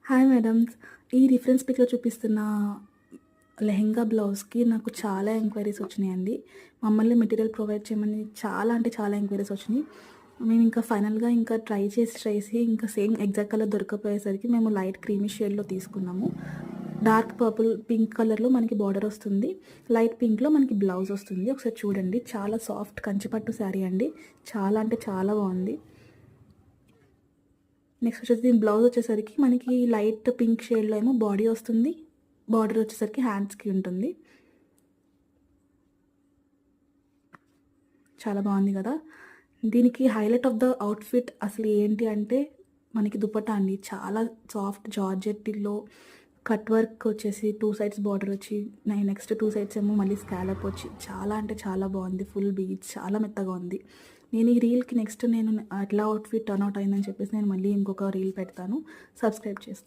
Hi madams. ఈ reference పిక్‌లో చూపిస్తున్న లెహెంగా బ్లౌజ్‌కి నాకు చాలా ఎంక్వైరీస్ వచ్చినాయండి. మమ్మల్ని మెటీరియల్ ప్రొవైడ్ చేయమని చాలా అంటే చాలా ఎంక్వైరీస్ వచ్చినాయి. మేమింకా ఫైనల్‌గా ఇంకా ట్రై చేసి ఇంకా సేమ్ ఎగ్జాక్ట్ కలర్ దొరకకపోయేసరికి మేము లైట్ క్రీమీ షేడ్‌లో తీసుకున్నాము. డార్క్ పర్పుల్, పింక్ కలర్‌లో మనకి బార్డర్ వస్తుంది. లైట్ పింక్‌లో మనకి బ్లౌజ్ వస్తుంది. ఒకసారి చూడండి. చాలా సాఫ్ట్ కంచిపట్టు శారీ అండి. చాలా అంటే చాలా బాగుంది. నెక్స్ట్ వచ్చేసి దీని బ్లౌజ్ వచ్చేసరికి మనకి లైట్ పింక్ షేడ్లో ఏమో బాడీ వస్తుంది. బార్డర్ వచ్చేసరికి హ్యాండ్స్కి ఉంటుంది. చాలా బాగుంది కదా. దీనికి హైలైట్ ఆఫ్ ద అవుట్ఫిట్ అసలు ఏంటి అంటే మనకి దుపట్టా అండి. చాలా సాఫ్ట్ జార్జెట్లో కట్ వర్క్ వచ్చేసి 2 సైడ్స్ బార్డర్ వచ్చి నెక్స్ట్ 2 సైడ్స్ ఏమో మళ్ళీ స్కాలప్ వచ్చి చాలా అంటే చాలా బాగుంది. ఫుల్ బీడ్స్ చాలా మెత్తగా ఉంది. నేను ఈ రీల్కి నెక్స్ట్ నేను ఎట్లా అవుట్ఫిట్ టర్న్ అవుట్ అయిందని చెప్పేసి నేను మళ్ళీ ఇంకొక రీల్ పెడతాను. సబ్స్క్రైబ్ చేసుకోండి.